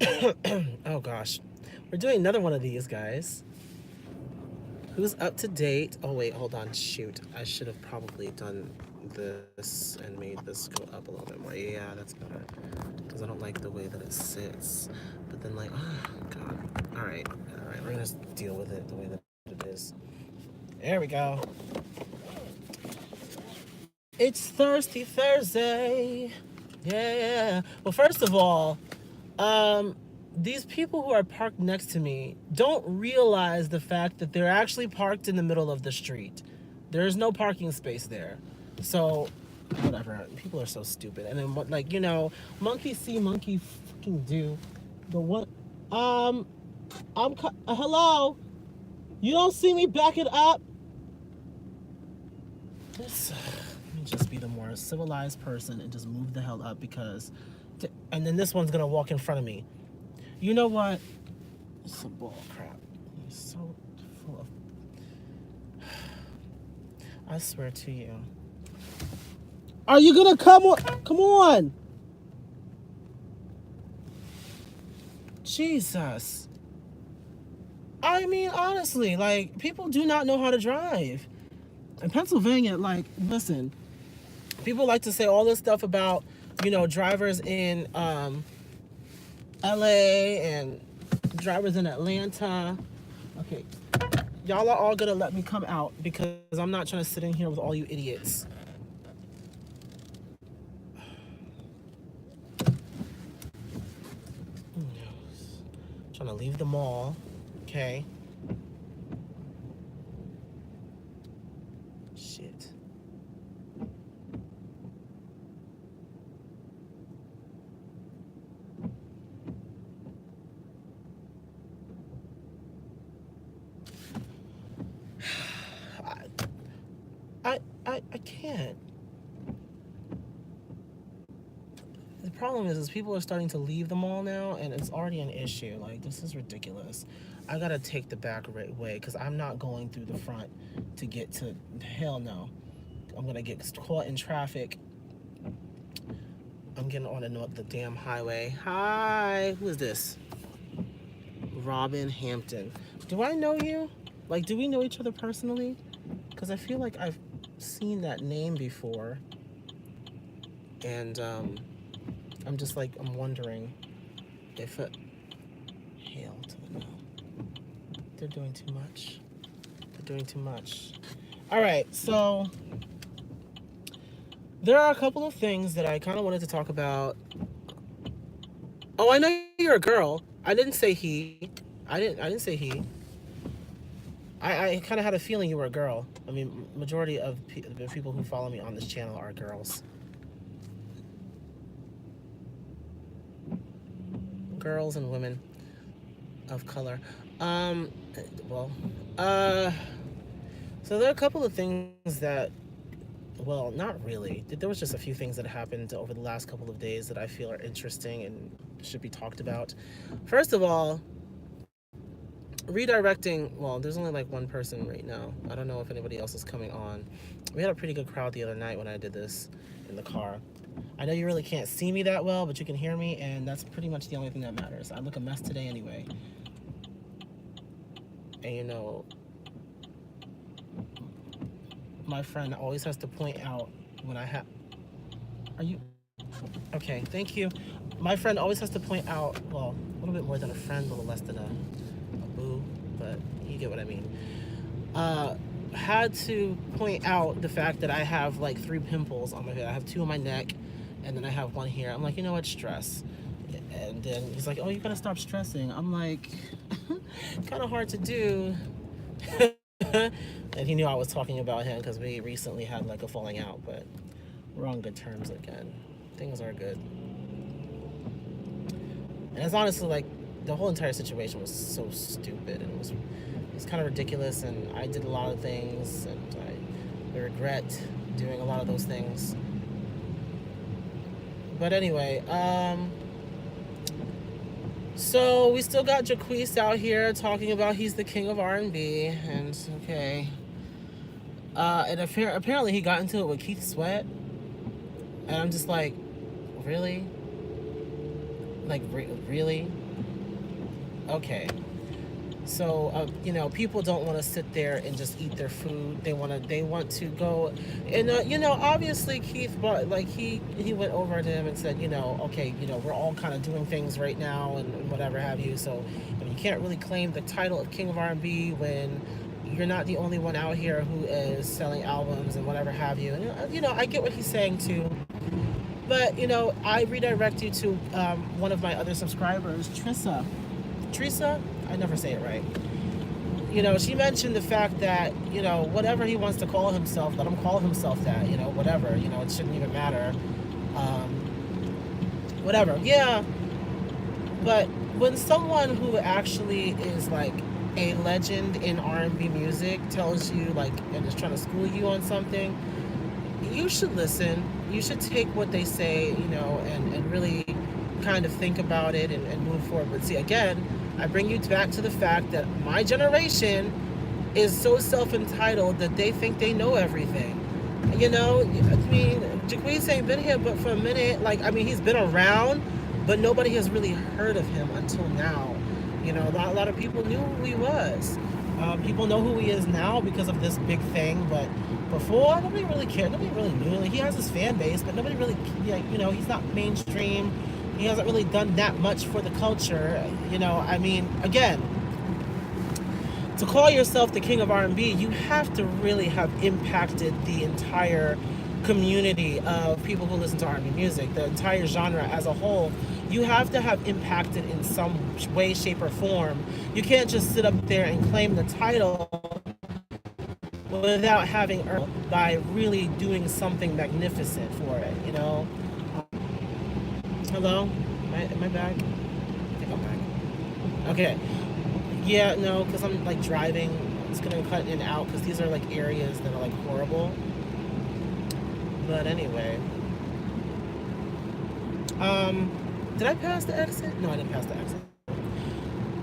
Oh gosh. We're doing another one of these, guys. Who's up to date? Oh wait, hold on. Shoot. I should have probably done this and made this go up a little bit more. Yeah, that's better. Because I don't like the way that it sits. But then like, oh god. Alright. Alright, we're gonna deal with it the way that it is. There we go. It's Thirsty Thursday. Yeah. Well, first of all, these people who are parked next to me don't realize the fact that they're actually parked in the middle of the street. There's no parking space there. So, whatever. People are so stupid. And then, what, like, monkey see, monkey fucking do. But what? Um, hello? You don't see me back it up? Let me just be the more civilized person and just move the hell up because. And then this one's gonna walk in front of me. You know what? It's a bull crap. He's so full of. I swear to you. Are you gonna come on? Come on! Jesus. I mean, honestly, like, people do not know how to drive. In Pennsylvania, like, listen, people like to say all this stuff about, drivers in LA and drivers in Atlanta. Okay, y'all are all gonna let me come out because I'm not trying to sit in here with all you idiots. Trying to leave the mall. Okay. Shit. I can't. The problem is people are starting to leave the mall now, and it's already an issue. Like, this is ridiculous. I gotta take the back way because I'm not going through the front to get to. Hell no. I'm gonna get caught in traffic. I'm getting on the damn highway. Hi, who is this? Robin Hampton. Do I know you? Like, do we know each other personally? Because I feel like I've seen that name before. And, I'm just like, I'm wondering if it. Hail to the no. They're doing too much. They're doing too much. All right, so there are a couple of things that I kind of wanted to talk about. Oh, I know you're a girl. I didn't say he. I didn't say he. I kind of had a feeling you were a girl. I mean, majority of the people who follow me on this channel are girls. Girls and women of color. Well, so there are a couple of things that, well, not really. There was just a few things that happened over the last couple of days that I feel are interesting and should be talked about. First of all, redirecting, well, there's only like one person right now. I don't know if anybody else is coming on. We had a pretty good crowd the other night when I did this in the car. I know you really can't see me that well, but you can hear me, and that's pretty much the only thing that matters. I look a mess today anyway. And my friend always has to point out when I have. Are you? Okay, thank you. My friend always has to point out, well, a little bit more than a friend, a little less than a boo, but you get what I mean. Had to point out the fact that I have like 3 pimples on my head. I have 2 on my neck, and then I have 1 here. I'm like, you know what, stress. And then he's like, oh, you gotta stop stressing. I'm like, kind of hard to do. And he knew I was talking about him because we recently had like a falling out, but we're on good terms again. Things are good. And it's honestly like the whole entire situation was so stupid, and it's kind of ridiculous, and I did a lot of things, and I regret doing a lot of those things. But anyway, so we still got Jaquise out here talking about he's the king of R&B, and okay. And apparently he got into it with Keith Sweat, and I'm just like, really? Like, really? Okay. So you know, people don't want to sit there and just eat their food. They want to go, and you know, obviously Keith brought like he went over to him and said, you know, okay, you know, we're all kind of doing things right now and whatever have you. So I mean, you can't really claim the title of King of R&B when you're not the only one out here who is selling albums and whatever have you. And you know, I get what he's saying too. But you know, I redirect you to one of my other subscribers, Trissa. Teresa, I never say it right. You know, she mentioned the fact that, you know, whatever he wants to call himself, let him call himself that, you know, whatever, you know, it shouldn't even matter. Um, Whatever. Yeah, but when someone who actually is like a legend in R&B music tells you like and is trying to school you on something, you should listen. You should take what they say, you know, and really kind of think about it and move forward. But see, again, I bring you back to the fact that my generation is so self-entitled that they think they know everything. You know, I mean, Jacquees ain't been here but for a minute. Like, I mean, he's been around, but nobody has really heard of him until now. You know, a lot of people knew who he was. People know who he is now because of this big thing, but before, nobody really cared. Nobody really knew. Like, he has his fan base, but nobody really, like, you know, he's not mainstream. He hasn't really done that much for the culture. You know, I mean, again, to call yourself the king of R&B, you have to really have impacted the entire community of people who listen to R&B music, the entire genre as a whole. You have to have impacted in some way, shape, or form. You can't just sit up there and claim the title without having earned by really doing something magnificent for it, you know? Hello? Am I back? I think I'm back. Okay. Yeah, no, because I'm like driving. It's gonna cut in and out because these are like areas that are like horrible. But anyway. Did I pass the exit? No, I didn't pass the exit.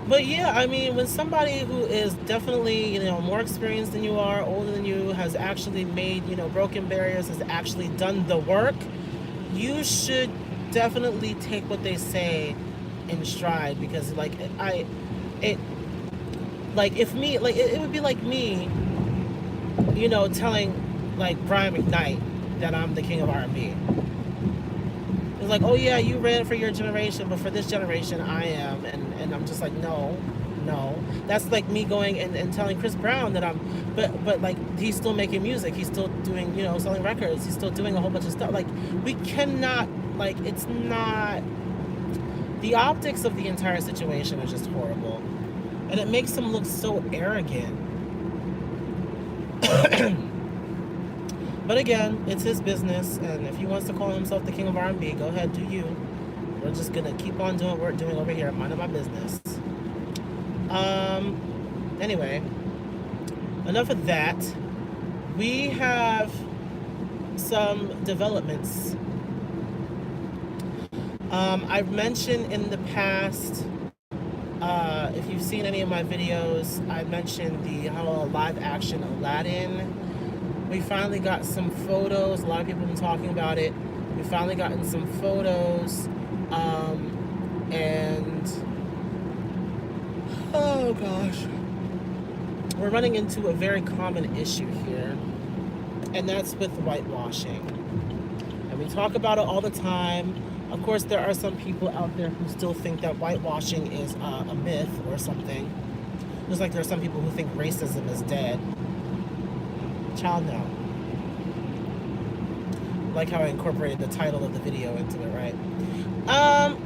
But yeah, I mean, when somebody who is definitely, you know, more experienced than you are, older than you, has actually made, you know, broken barriers, has actually done the work, you should definitely take what they say in stride. Because like like if me, like it would be like me, you know, telling like Brian McKnight that I'm the king of R&B. It's like, oh yeah, you ran for your generation, but for this generation I am. And I'm just like, no. That's like me going and telling Chris Brown that I'm, but like he's still making music. He's still doing, you know, selling records. He's still doing a whole bunch of stuff. Like, we cannot, like, it's not, the optics of the entire situation are just horrible. And it makes him look so arrogant. But again, it's his business, and if he wants to call himself the king of R&B, go ahead, do you. We're just gonna keep on doing what we're doing over here, minding my business. Anyway, enough of that. We have some developments. I've mentioned in the past, if you've seen any of my videos, I mentioned the live action Aladdin. We finally got some photos. A lot of people have been talking about it. We finally gotten some photos. And oh gosh, we're running into a very common issue here, and that's with whitewashing. And we talk about it all the time. Of course, there are some people out there who still think that whitewashing is a myth or something. Just like there are some people who think racism is dead. Child, no. Like how I incorporated the title of the video into it, right?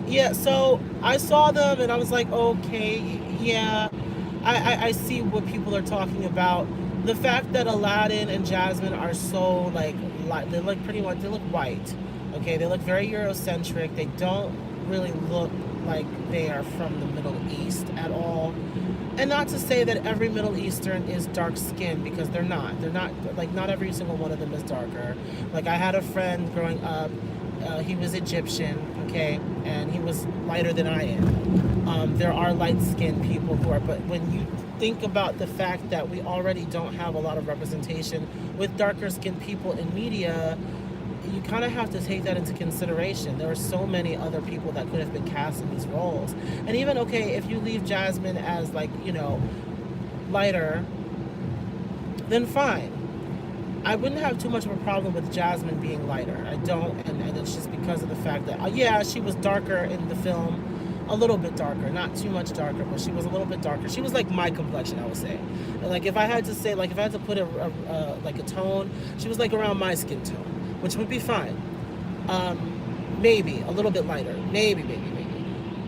Yeah, so I saw them and I was like, okay, yeah, I see what people are talking about. The fact that Aladdin and Jasmine are so, like they look pretty much, they look white, okay? They look very Eurocentric. They don't really look like they are from the Middle East at all. And not to say that every Middle Eastern is dark skinned, because they're not. They're not, like, not every single one of them is darker. Like, I had a friend growing up, he was Egyptian, okay, and he was lighter than I am. There are light-skinned people who are, but when you think about the fact that we already don't have a lot of representation with darker-skinned people in media, you kind of have to take that into consideration. There are so many other people that could have been cast in these roles. And even, okay, if you leave Jasmine as, like, you know, lighter, then fine. I wouldn't have too much of a problem with Jasmine being lighter. I don't, and it's just because of the fact that, yeah, she was darker in the film, a little bit darker, not too much darker, but she was a little bit darker. She was like my complexion, I would say. And like, if I had to say, like, if I had to put like a tone, she was like around my skin tone, which would be fine. Maybe a little bit lighter, maybe.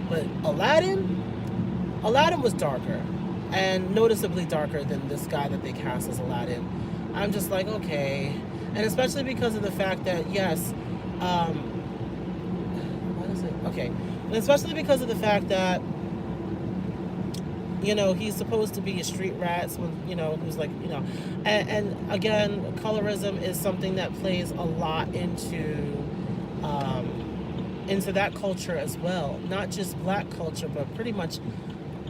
But Aladdin was darker, and noticeably darker than this guy that they cast as Aladdin. I'm just like, okay. And especially because of the fact that, yes, what is it? Okay. And especially because of the fact that, you know, he's supposed to be a street rat, so, you know, who's like, you know, and again, colorism is something that plays a lot into that culture as well. Not just black culture, but pretty much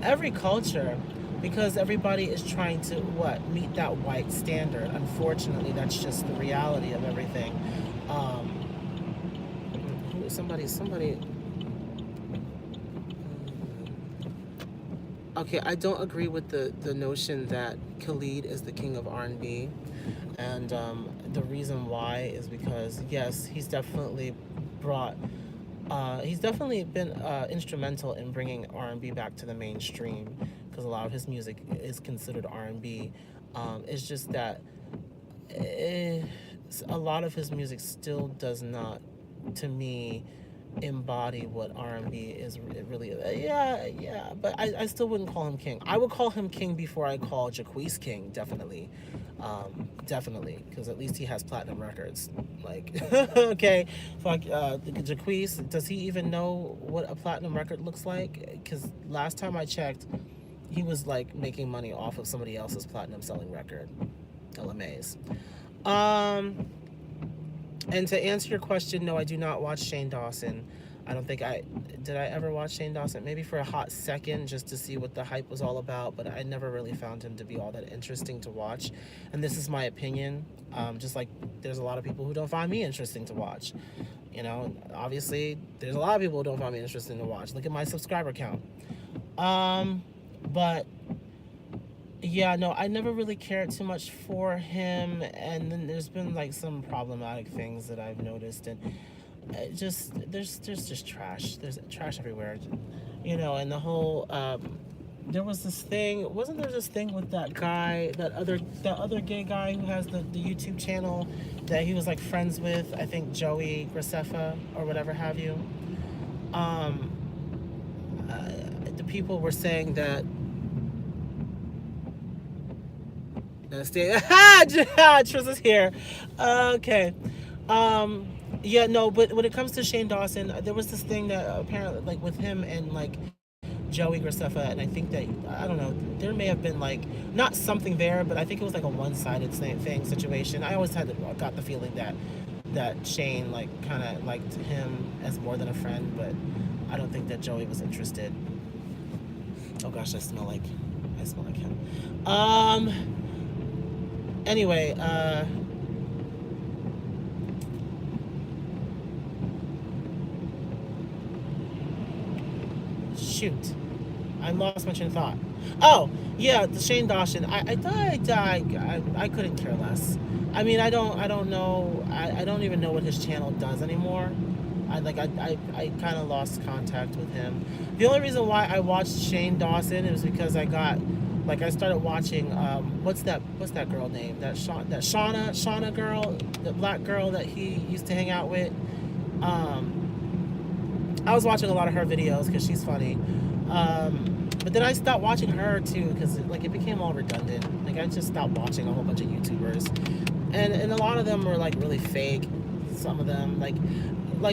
every culture, because everybody is trying to, meet that white standard. Unfortunately, that's just the reality of everything. Somebody. Okay, I don't agree with the notion that Khalid is the king of R&B, and the reason why is because, yes, he's definitely been instrumental in bringing R&B back to the mainstream, because a lot of his music is considered R&B. It's just that a lot of his music still does not, to me, embody what R&B is really. Yeah, but I still wouldn't call him king. I would call him king before I call Jacquees king, definitely, because at least he has platinum records. Like, okay, fuck, Jacquees, does he even know what a platinum record looks like? Because last time I checked, he was like making money off of somebody else's platinum selling record. LMAs. And to answer your question, no, I do not watch Shane Dawson. I don't think did I ever watch Shane Dawson? Maybe for a hot second, just to see what the hype was all about, but I never really found him to be all that interesting to watch. And this is my opinion. Just like there's a lot of people who don't find me interesting to watch. You know, obviously, there's a lot of people who don't find me interesting to watch. Look at my subscriber count. But yeah, no, I never really cared too much for him, and then there's been like some problematic things that I've noticed, and there's just trash. There's trash everywhere, you know. And the whole there was this thing. Wasn't there this thing with that guy, that other gay guy who has the YouTube channel that he was like friends with? I think Joey Graceffa or whatever have you. The people were saying that. Tris is here. Okay. Yeah, no, but when it comes to Shane Dawson, there was this thing that apparently, like, with him and like Joey Graceffa, and I think that, I don't know, there may have been like not something there, but I think it was like a one-sided thing situation. I always got the feeling that Shane like kind of liked him as more than a friend, but I don't think that Joey was interested. Oh gosh, I smell like him. Anyway, shoot, I lost my train of thought. Oh, yeah, the Shane Dawson. I couldn't care less. I mean, I don't know. I don't even know what his channel does anymore. I kind of lost contact with him. The only reason why I watched Shane Dawson is because I started watching, what's that girl name? That Shauna girl, the black girl that he used to hang out with. I was watching a lot of her videos because she's funny. But then I stopped watching her too because it became all redundant. Like, I just stopped watching a whole bunch of YouTubers, and a lot of them were like really fake. Some of them like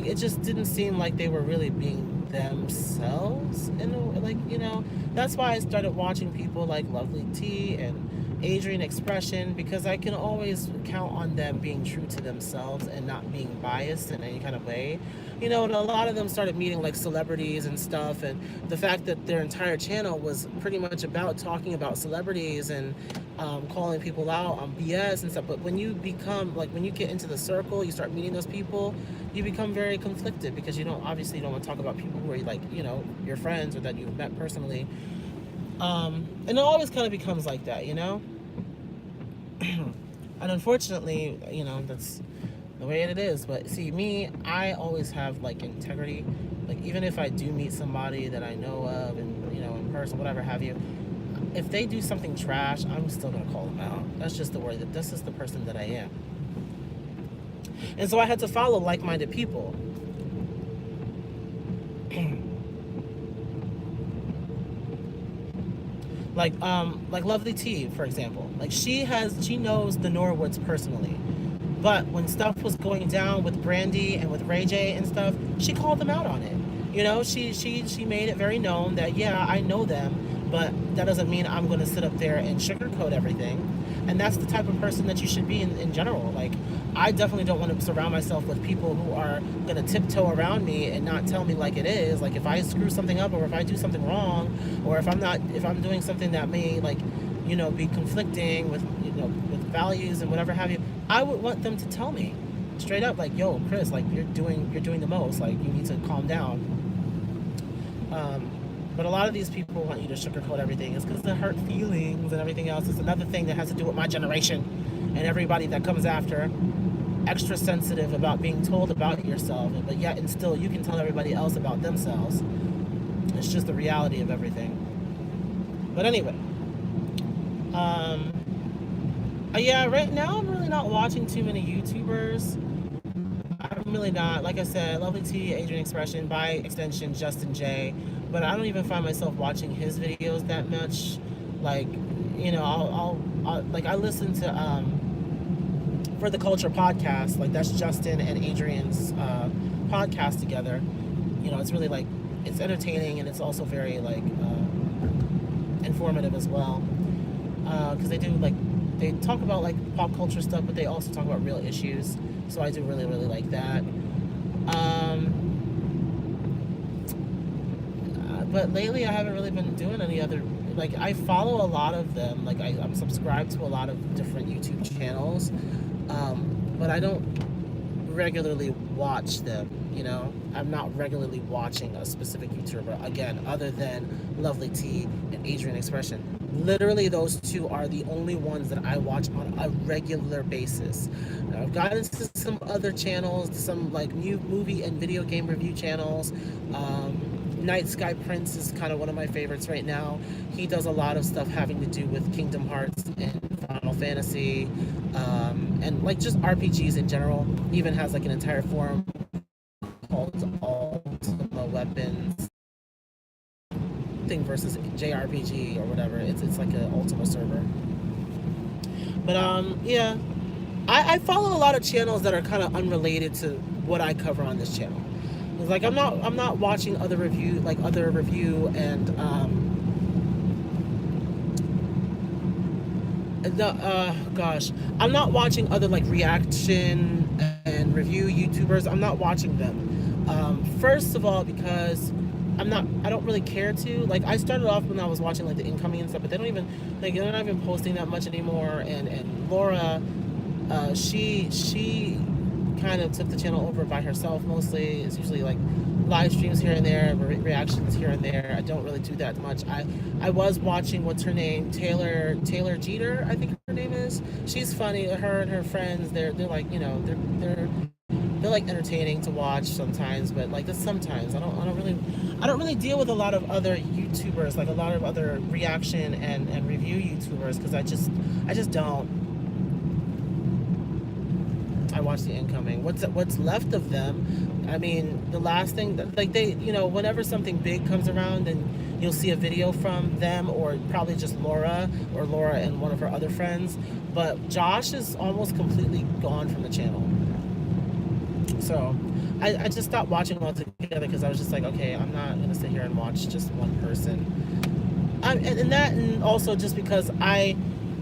it just didn't seem like they were really being themselves, and like, you know, that's why I started watching people like Lovely T and Adrian Expression, because I can always count on them being true to themselves and not being biased in any kind of way. You know, and a lot of them started meeting like celebrities and stuff, and the fact that their entire channel was pretty much about talking about celebrities and calling people out on BS and stuff. But when you become like, when you get into the circle, you start meeting those people, you become very conflicted, because you don't want to talk about people who are like, you know, your friends or that you've met personally. And it always kind of becomes like that, you know? And unfortunately, you know, that's the way it is. But see, me, I always have like integrity. Like, even if I do meet somebody that I know of and, you know, in person, whatever have you, if they do something trash, I'm still gonna call them out. That's just the way that this is the person that I am. And so I had to follow like-minded people. Like Lovely T, for example. Like, she knows the Norwoods personally. But when stuff was going down with Brandy and with Ray J and stuff, she called them out on it. You know, she made it very known that, yeah, I know them, but that doesn't mean I'm going to sit up there and sugarcoat everything. And that's the type of person that you should be in general. Like, I definitely don't want to surround myself with people who are going to tiptoe around me and not tell me like it is. Like, if I screw something up, or if I do something wrong, or if I'm doing something that may, like, you know, be conflicting with, you know, with values and whatever have you, I would want them to tell me straight up, like, yo, Chris, like, you're doing the most. Like, you need to calm down. But a lot of these people want you to sugarcoat everything. It's because of hurt feelings and everything else. It's another thing that has to do with my generation and everybody that comes after. Extra sensitive about being told about yourself, but yet and still you can tell everybody else about themselves. It's just the reality of everything. But anyway, yeah, right now I'm really not watching too many YouTubers. I'm really not. Like I said, Lovely T, Adrian Expression, by extension Justin J. But I don't even find myself watching his videos that much. Like, you know, I'll like, I listen to For the Culture podcast. Like, that's Justin and Adrian's podcast together. You know, it's really like, it's entertaining, and it's also very like informative as well. Because they do, like, they talk about like pop culture stuff, but they also talk about real issues. So I do really, really like that. But lately I haven't really been doing any other, like, I follow a lot of them. Like, I'm subscribed to a lot of different YouTube channels. But I don't regularly watch them, you know? I'm not regularly watching a specific YouTuber, again, other than Lovely T and Adrian Expression. Literally, those two are the only ones that I watch on a regular basis. Now, I've gotten into some other channels, some like new movie and video game review channels. Night Sky Prince is kind of one of my favorites right now. He does a lot of stuff having to do with Kingdom Hearts and Final Fantasy, and like just RPGs in general. He even has like an entire forum called Ultima Weapons thing versus JRPG or whatever. It's like an Ultima server. But yeah, I follow a lot of channels that are kind of unrelated to what I cover on this channel. It's like I'm not watching other review and gosh, I'm not watching other like reaction and review YouTubers. I'm not watching them. First of all, because I don't really care to. Like, I started off when I was watching like the incoming and stuff, but they're not even posting that much anymore. And Laura, she kind of took the channel over by herself mostly. It's usually like live streams here and there, reactions here and there. I don't really do that much. I was watching, what's her name, Taylor Jeter, I think her name is. She's funny. Her and her friends, they're like, you know, they're like entertaining to watch sometimes, but like that's sometimes. I don't really deal with a lot of other YouTubers, like a lot of other reaction and review YouTubers, because I just don't. I watch the incoming. What's left of them? I mean, the last thing that, like, they, you know, whenever something big comes around, then you'll see a video from them, or probably just Laura and one of her other friends. But Josh is almost completely gone from the channel. So I just stopped watching altogether, because I was just like, okay, I'm not gonna sit here and watch just one person. And also just because I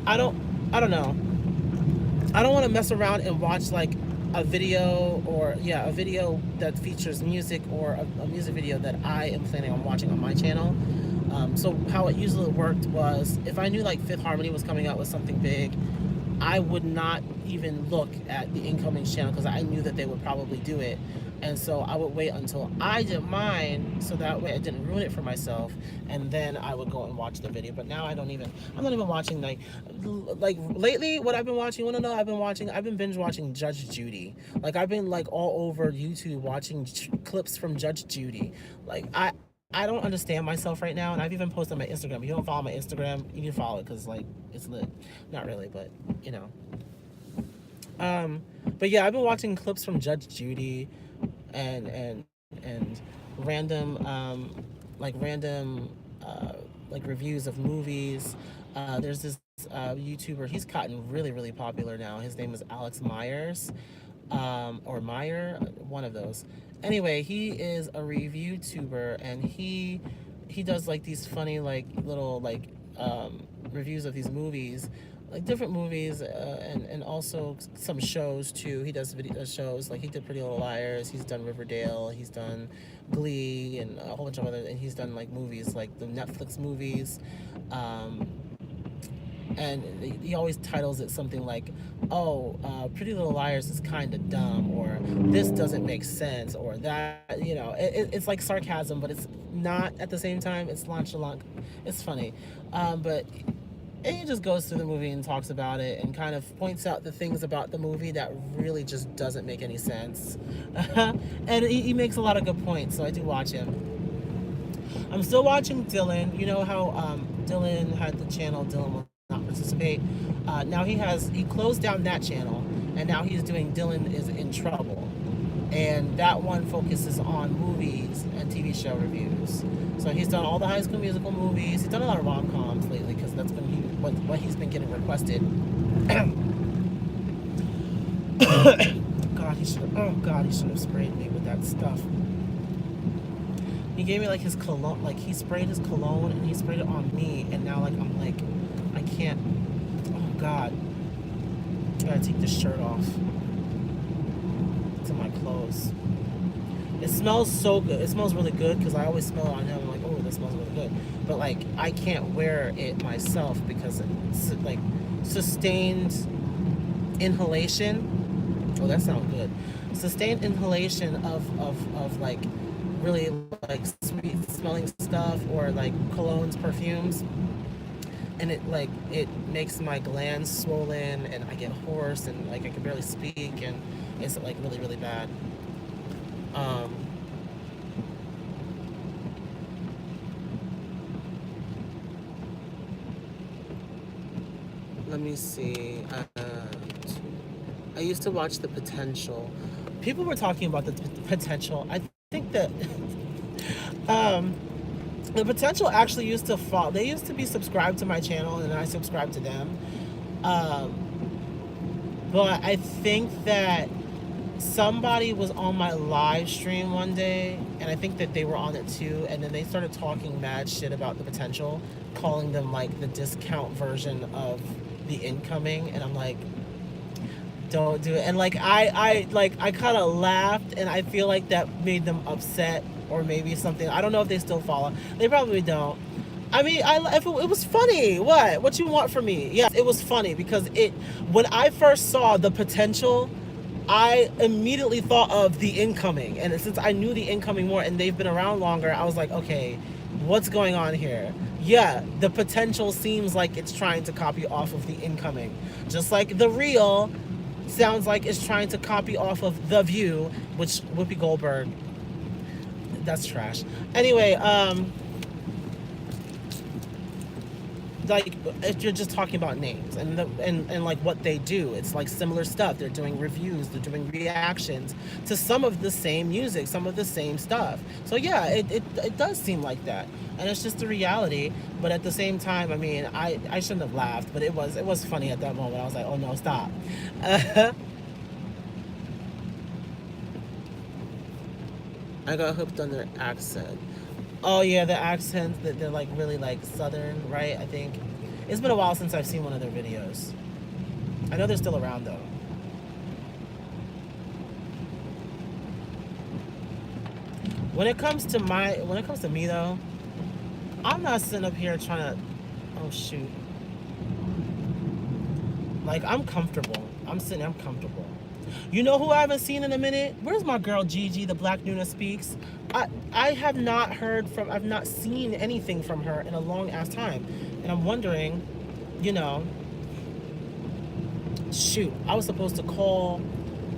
I don't I don't know. I don't want to mess around and watch like a video, or yeah, a video that features music, or a music video that I am planning on watching on my channel. So how it usually worked was, if I knew like Fifth Harmony was coming out with something big, I would not even look at the incoming channel, because I knew that they would probably do it. And so I would wait until I did mine, so that way I didn't ruin it for myself, and then I would go and watch the video. But now I'm not even watching, like lately what I've been watching. You wanna know? I've been binge watching Judge Judy. Like, I've been like all over YouTube watching clips from Judge Judy. Like, I don't understand myself right now, and I've even posted on my Instagram. If you don't follow my Instagram, you need to follow it, because like, it's lit. Not really, but you know. But yeah, I've been watching clips from Judge Judy, and random like reviews of movies. There's this YouTuber. He's gotten really popular now. His name is Alex Myers, or Meyer, one of those. Anyway, he is a review tuber, and he does like these funny like little like reviews of these movies, like different movies, and also some shows too. He does video shows, like he did Pretty Little Liars, he's done Riverdale, he's done Glee, and a whole bunch of other, and he's done like movies, like the Netflix movies. And he always titles it something like, oh, Pretty Little Liars is kind of dumb, or this doesn't make sense, or that, you know, it's like sarcasm, but it's not at the same time. It's nonchalant. It's funny. But he just goes through the movie and talks about it, and kind of points out the things about the movie that really just doesn't make any sense. And he makes a lot of good points, so I do watch him. I'm still watching Dylan. You know how Dylan had the channel Dylan Will Not Participate. Now he closed down that channel, and now he's doing Dylan Is in Trouble. And that one focuses on movies and TV show reviews. So he's done all the High School Musical movies. He's done a lot of rom-coms lately, because that's been what he's been getting requested. He should have sprayed me with that stuff. He gave me like his cologne, like he sprayed his cologne and he sprayed it on me, and now like I'm like, I can't. Oh God, I gotta take this shirt off. To my clothes. It smells so good. It smells really good, because I always smell it on him. I'm like, oh, that smells really good. But like, I can't wear it myself, because it's like sustained inhalation. Oh, that sounds good. Sustained inhalation of like really like sweet smelling stuff, or like colognes, perfumes. And it makes my glands swollen, and I get hoarse, and like I can barely speak, and it's like really bad. Let me see. I used to watch The Potential. People were talking about The Potential. I think that The Potential actually used to follow. They used to be subscribed to my channel, and I subscribed to them. But I think that somebody was on my live stream one day, and I think that they were on it too, and then they started talking mad shit about The Potential, calling them like the discount version of The Incoming, and I'm like, don't do it. And like I kind of laughed, and I feel like that made them upset, or maybe something. I don't know if they still follow. They probably don't. I mean, if it was funny. What you want from me? Yes, it was funny, because when I first saw The Potential, I immediately thought of The Incoming, and since I knew The Incoming more, and they've been around longer, I was like, okay, what's going on here? Yeah, The Potential seems like it's trying to copy off of The Incoming, just like The Real sounds like it's trying to copy off of The View, which Whoopi Goldberg, that's trash. Anyway, like, if you're just talking about names and like what they do, it's like similar stuff. They're doing reviews, they're doing reactions to some of the same music, some of the same stuff. So yeah, it does seem like that, and it's just the reality. But at the same time, I mean, I shouldn't have laughed, but it was funny at that moment. I was like, oh no, stop. I got hooked on their accent. Oh yeah, the accents, that they're like really like southern, right? I think. It's been a while since I've seen one of their videos. I know they're still around though. When it comes to me though, I'm not sitting up here trying to, oh shoot. Like, I'm comfortable. I'm comfortable. You know who I haven't seen in a minute? Where's my girl Gigi, the Black Nuna Speaks? I have not heard from, I've not seen anything from her in a long ass time. And I'm wondering, you know, shoot, I was supposed to call,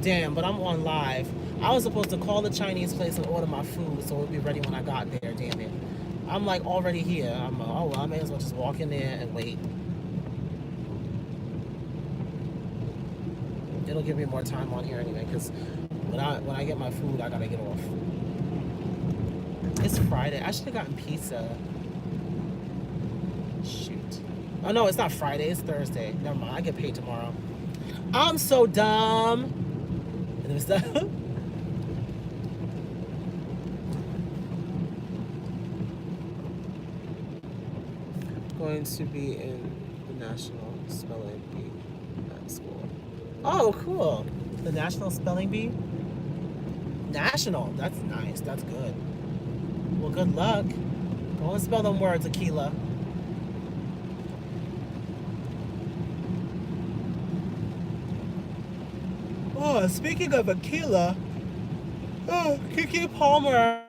damn, but I'm on live. I was supposed to call the Chinese place and order my food so it would be ready when I got there, damn it. I'm like already here. Oh well, I may as well just walk in there and wait. It'll give me more time on here anyway, because when I get my food, I gotta get off. It's Friday. I should have gotten pizza. Shoot. Oh no, it's not Friday. It's Thursday. Never mind. I get paid tomorrow. I'm so dumb. And it was that. Going to be in the National Spelling Bee at school. Oh, cool. The National Spelling Bee? National. That's nice. That's good. Well, good luck. Go and spell them words, Akila. Oh, speaking of Akila, Keke Palmer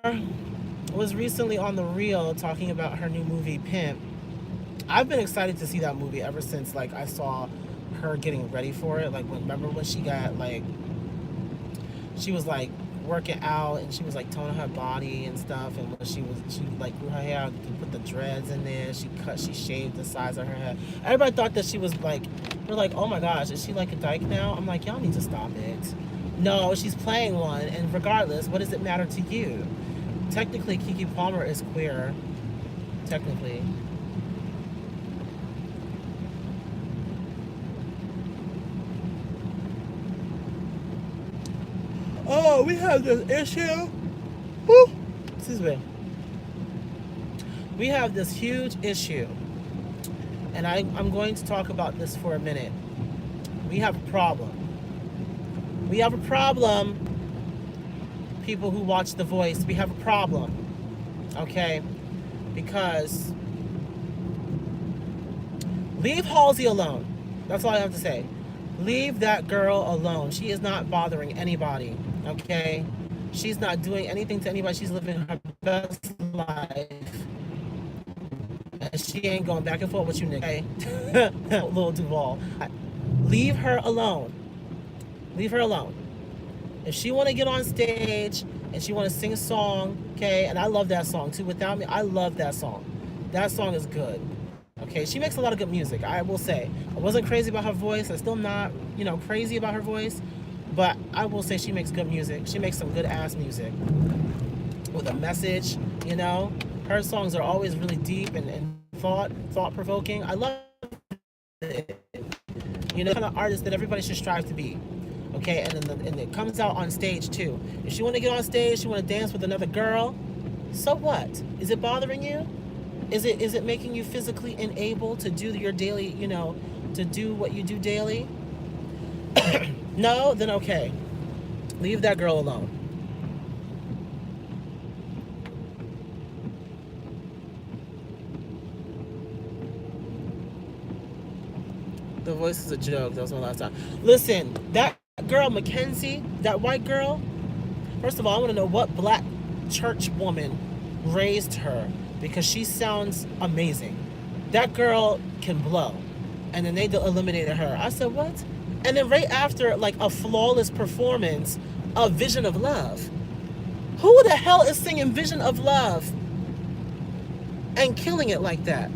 was recently on The Real talking about her new movie, Pimp. I've been excited to see that movie ever since, like, I saw her getting ready for it. Like, remember when she got, like, she was, like, working out and she was, like, toning her body and stuff, and when she like, grew her hair out and put the dreads in there, she shaved the size of her head. Everybody thought that she was, like, we're like, oh my gosh, is she, like, a dyke now? I'm like, y'all need to stop it. No, she's playing one, and regardless, what does it matter to you? Technically, Keke Palmer is queer. Technically. Oh, we have this issue. Woo. Excuse me. We have this huge issue. And I'm going to talk about this for a minute. We have a problem. We have a problem, people who watch The Voice. We have a problem. Okay? Because leave Halsey alone. That's all I have to say. Leave that girl alone. She is not bothering anybody. Okay? She's not doing anything to anybody. She's living her best life. And she ain't going back and forth with you, Nick. Okay? Lil Duval. Leave her alone. Leave her alone. If she want to get on stage and she want to sing a song, okay, and I love that song too. Without Me, I love that song. That song is good. Okay, she makes a lot of good music, I will say. I wasn't crazy about her voice. I'm still not, crazy about her voice. But I will say she makes good music. She makes some good ass music with a message, Her songs are always really deep and thought-provoking. I love it. The kind of artist that everybody should strive to be. Okay, and it comes out on stage too. If she want to get on stage, she want to dance with another girl, so what? Is it bothering you? Is it making you physically unable to do your daily, to do what you do daily? No? Then okay. Leave that girl alone. The Voice is a joke. That was my last time. Listen, that girl, Mackenzie, that white girl, first of all, I want to know what black church woman raised her, because she sounds amazing. That girl can blow. And then they eliminated her. I said, what? And then right after, like, a flawless performance of Vision of Love. Who the hell is singing Vision of Love and killing it like that?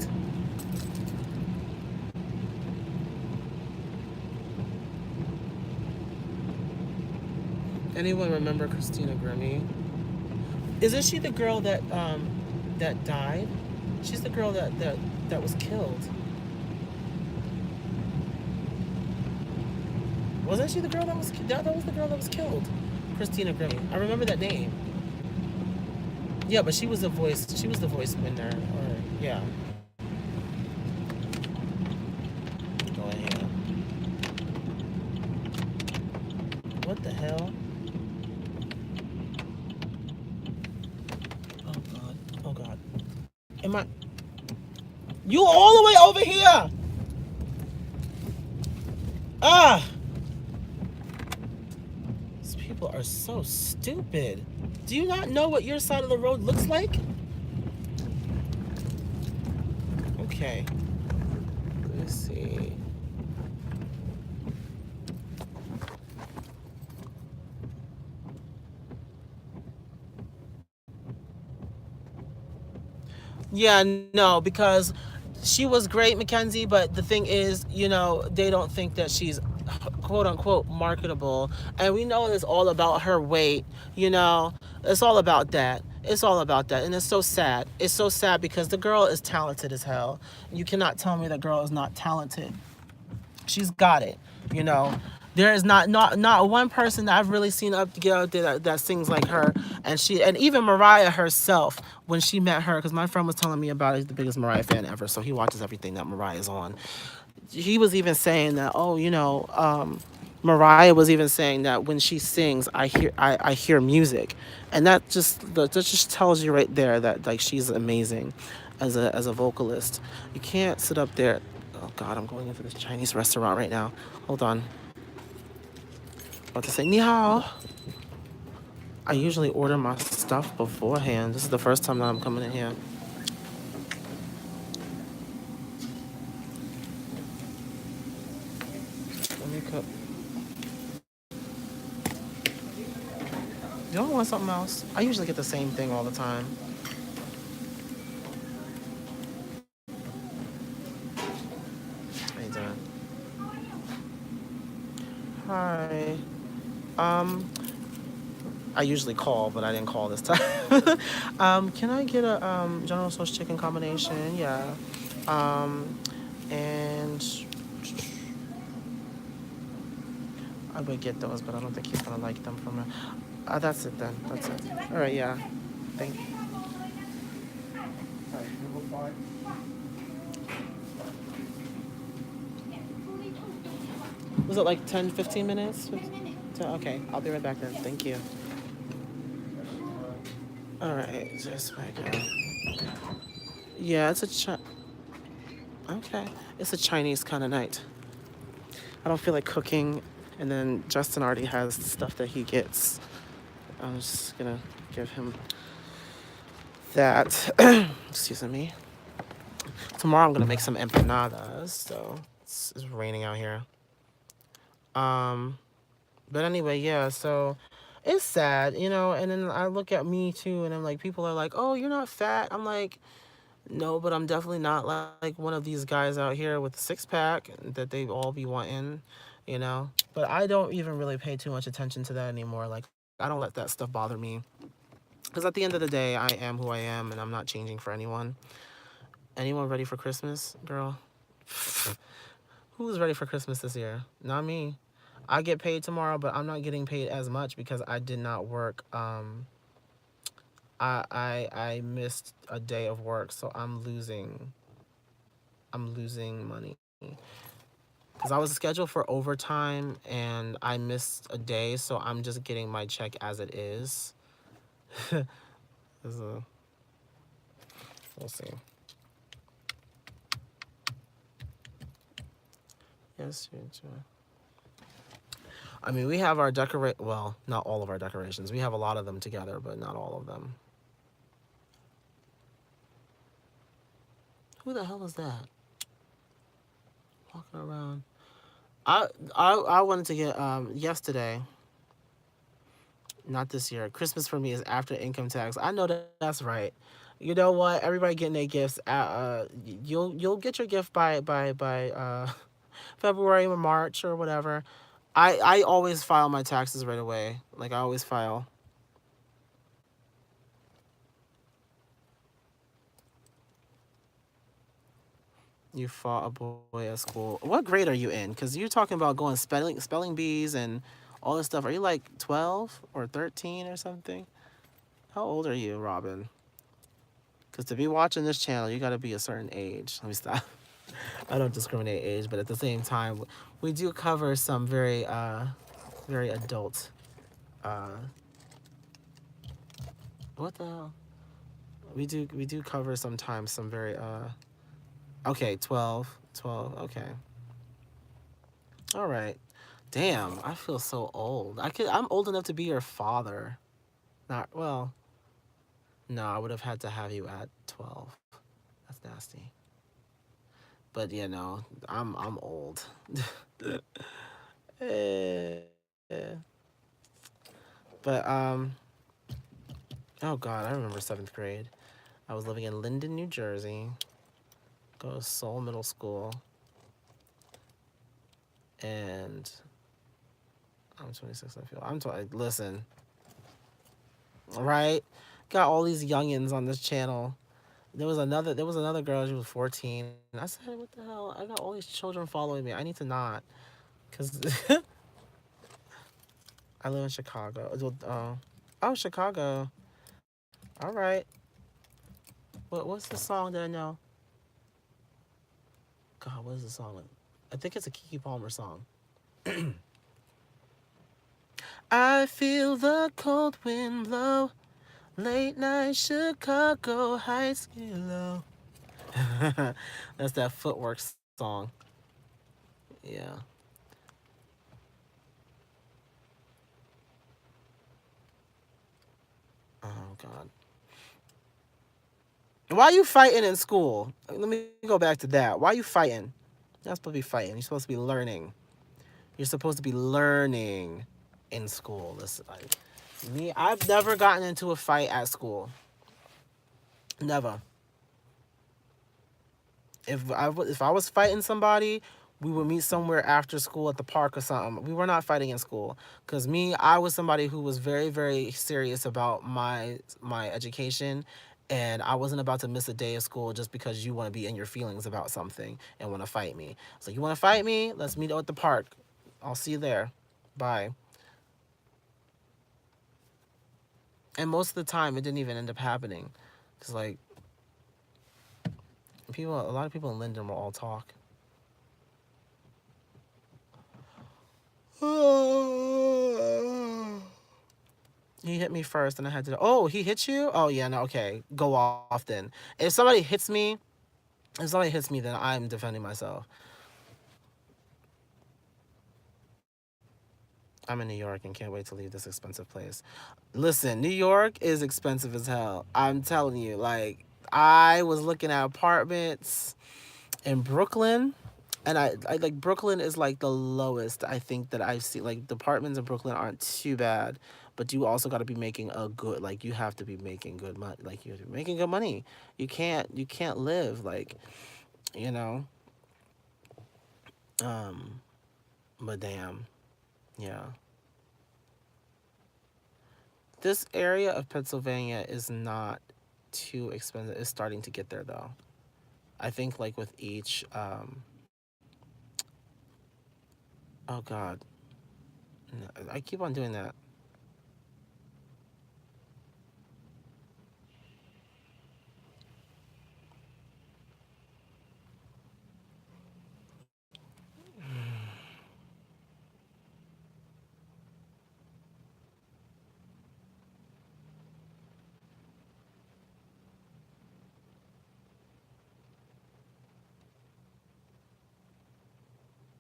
Anyone remember Christina Grimmie? Isn't she the girl that that died? She's the girl that was killed. Wasn't she the girl that was the girl that was killed? Christina Grimmie. I remember that name. Yeah, but she was the voice winner. Or yeah. hell? Oh God. Oh God. Am I? You all the way over here? Ah! These people are so stupid. Do you not know what your side of the road looks like? Okay. Let me see. Yeah, no, because she was great, Mackenzie, but the thing is, you know, they don't think that she's quote unquote marketable. And we know it's all about her weight, you know. It's all about that. It's all about that. And it's so sad. It's so sad because the girl is talented as hell. You cannot tell me the girl is not talented. She's got it, you know. There is not one person that I've really seen up to get out there that sings like her, and even Mariah herself when she met her, because my friend was telling me about it. He's the biggest Mariah fan ever, so he watches everything that Mariah's on. He was even saying that, oh, you know, Mariah was even saying that when she sings, I hear music, and that just tells you right there that like she's amazing as a vocalist. You can't sit up there. Oh God, I'm going into this Chinese restaurant right now. Hold on. About to say ni hao. I usually order my stuff beforehand. This is the first time that I'm coming in here. Let me cook. You don't want something else? I usually get the same thing all the time. How you doing? Hi. Um, I usually call, but I didn't call this time. Can I get a General Tso's chicken combination? Yeah. And I would get those, but I don't think he's gonna like them from it. That's it then. That's it. All right. Yeah. Thank you. Was it like 10, 15 minutes? Okay, I'll be right back then. Thank you. All right, just back out. Yeah, okay. It's a Chinese kind of night. I don't feel like cooking, and then Justin already has stuff that he gets. I'm just gonna give him that. Excuse me. Tomorrow I'm gonna make some empanadas. So it's raining out here. But anyway, yeah. So it's sad, you know. And then I look at me too, and I'm like, people are like, "Oh, you're not fat." I'm like, no, but I'm definitely not like one of these guys out here with a six pack that they all be wanting, you know. But I don't even really pay too much attention to that anymore. Like, I don't let that stuff bother me. Because at the end of the day, I am who I am, and I'm not changing for anyone. Anyone ready for Christmas, girl? Who's ready for Christmas this year? Not me. I get paid tomorrow, but I'm not getting paid as much because I did not work. I missed a day of work, so I'm losing money. Because I was scheduled for overtime and I missed a day, so I'm just getting my check as it is. We'll see. Yes, you too. I mean, we have our well, not all of our decorations. We have a lot of them together, but not all of them. Who the hell is that? Walking around. I wanted to get yesterday. Not this year. Christmas for me is after income tax. I know that's right. You know what? Everybody getting their gifts. You'll get your gift by February or March or whatever. I always file my taxes right away. Like I always file. You fought a boy at school. What grade are you in? Because you're talking about going spelling bees and all this stuff. Are you like 12 or 13 or something? How old are you, Robin? Because to be watching this channel, you got to be a certain age. Let me stop. I don't discriminate age, but at the same time, we do cover some very adult Uh, what the hell? We do cover sometimes some very okay, 12. 12, okay. All right. Damn, I feel so old. I'm old enough to be your father. Not well, no, I would have had to have you at 12. That's nasty. But you know, I'm old. Eh, but oh god, I remember 7th grade. I was living in Linden, New Jersey. Go to Seoul Middle School. And I'm 26, I feel. Listen, right? Got all these youngins on this channel. There was another girl, she was 14. And I said, what the hell? I got all these children following me. I need to not. Cause I live in Chicago. Oh, Chicago. All right. What's the song that I know? God, what is the song? I think it's a Keke Palmer song. I feel the cold wind blow. Late night Chicago Heights low. That's that Footwork song. Yeah. Oh God. Why are you fighting in school? Let me go back to that. Why are you fighting? You're not supposed to be fighting. You're supposed to be learning. You're supposed to be learning in school. I've never gotten into a fight at school. Never. If I was fighting somebody, we would meet somewhere after school at the park or something. We were not fighting in school, because I was somebody who was very, very serious about my education, and I wasn't about to miss a day of school just because you want to be in your feelings about something and want to fight me. So you want to fight me? Let's meet at the park. I'll see you there. Bye. And most of the time, it didn't even end up happening, because like a lot of people in Linden will all talk. He hit me first, and I had to. Oh, he hit you? Oh yeah, no, okay. Go off then. If somebody hits me, then I'm defending myself. I'm in New York and can't wait to leave this expensive place. Listen, New York is expensive as hell. I'm telling you, like, I was looking at apartments in Brooklyn, and I like Brooklyn is like the lowest I think that I've seen. Like, the apartments in Brooklyn aren't too bad, but you also got to be making you have to be making good money. Like, you have to be making good money. You can't live like, you know. Um, but damn, yeah. This area of Pennsylvania is not too expensive. It's starting to get there though. I think like with each oh god. No, I keep on doing that.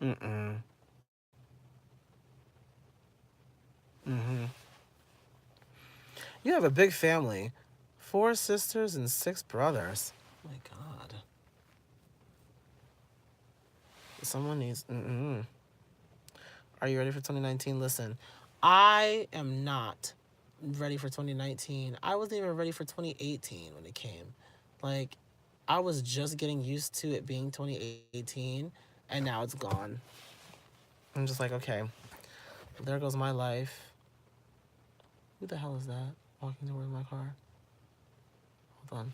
Mm-mm. Mm-hmm. You have a big family. 4 sisters and 6 brothers. Oh my god. Someone needs mm-mm. Are you ready for 2019? Listen, I am not ready for 2019. I wasn't even ready for 2018 when it came. Like, I was just getting used to it being 2018, and now it's gone. I'm just like, okay, there goes my life. Who the hell is that walking towards my car? Hold on.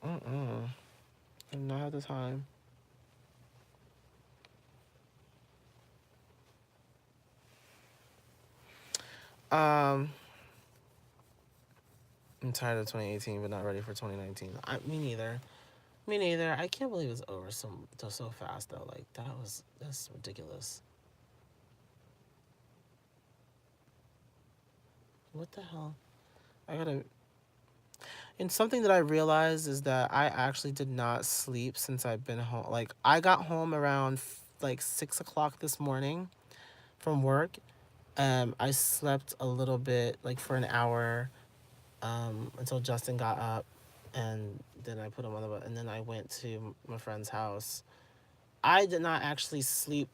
Mm-mm. I do not have the time. Um, I'm tired of 2018, but not ready for 2019. Me neither. Me neither. I can't believe it's over so fast though. Like that's ridiculous. What the hell? I gotta. And something that I realized is that I actually did not sleep since I've been home. Like I got home around like 6 o'clock this morning from work. I slept a little bit, like for an hour, until Justin got up, and then I put him on the bed, and then I went to my friend's house. I did not actually sleep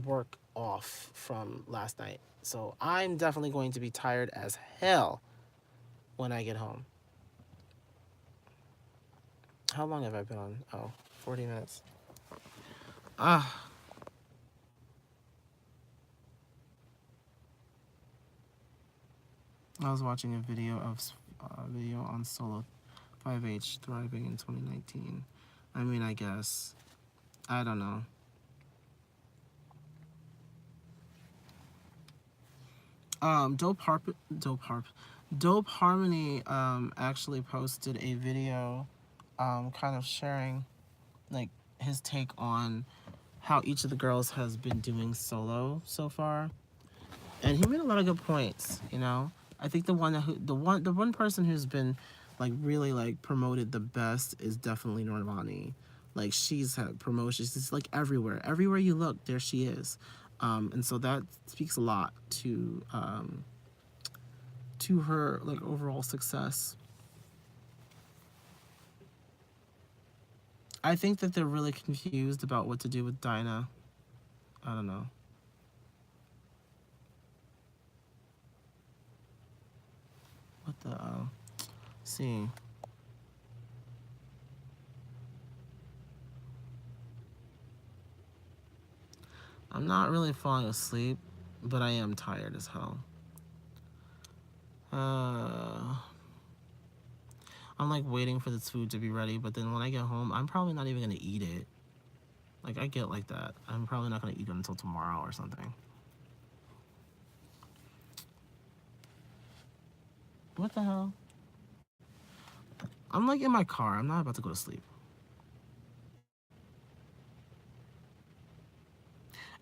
work off from last night, so I'm definitely going to be tired as hell when I get home. How long have I been on? Oh, 40 minutes. Ah, I was watching a video on Solo 5H thriving in 2019. I mean, I guess I don't know. Dope Harmony actually posted a video, kind of sharing like his take on how each of the girls has been doing solo so far, and he made a lot of good points. You know, I think the one person who's been like really like promoted the best is definitely Normani. Like she's had promotions. It's like everywhere you look, there she is, and so that speaks a lot to her like overall success. I think that they're really confused about what to do with Dinah. I don't know. What the see. I'm not really falling asleep, but I am tired as hell. I'm like waiting for this food to be ready, but then when I get home, I'm probably not even gonna eat it. Like I get like that. I'm probably not gonna eat it until tomorrow or something. What the hell? I'm like in my car. I'm not about to go to sleep.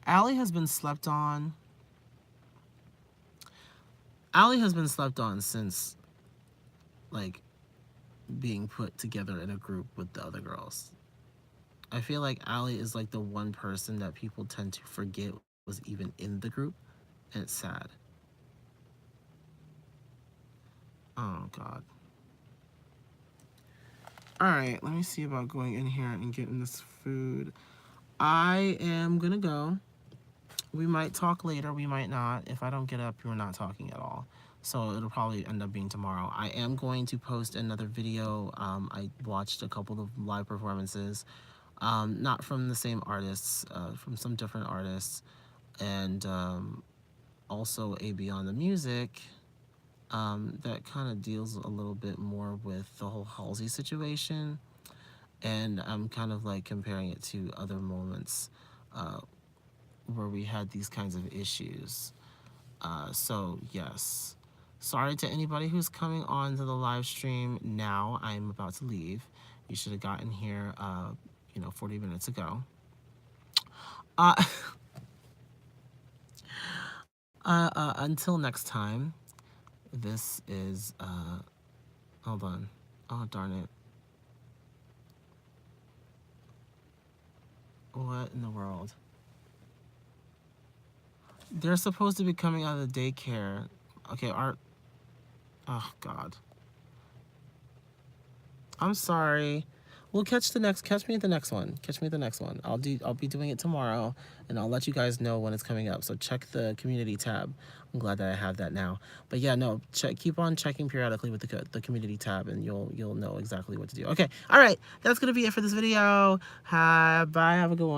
Allie has been slept on. Allie has been slept on since like being put together in a group with the other girls. I feel like Allie is like the one person that people tend to forget was even in the group, and it's sad. Oh God. All right, let me see about going in here and getting this food. I am gonna go. We might talk later, we might not. If I don't get up, we're not talking at all. So it'll probably end up being tomorrow. I am going to post another video. I watched a couple of live performances, not from the same artists, from some different artists, and also a Beyond the Music that kind of deals a little bit more with the whole Halsey situation. And I'm kind of like comparing it to other moments where we had these kinds of issues. So yes, sorry to anybody who's coming on to the live stream now. I'm about to leave. You should have gotten here, 40 minutes ago. Uh, until next time, this is, hold on. Oh, darn it. What in the world? They're supposed to be coming out of the daycare. Okay, oh God. I'm sorry. We'll catch me at the next one. Catch me at the next one. I'll be doing it tomorrow, and I'll let you guys know when it's coming up. So check the community tab. I'm glad that I have that now. But yeah, no, keep on checking periodically with the community tab, and you'll know exactly what to do. Okay, all right, that's gonna be it for this video. Bye. Have a good one.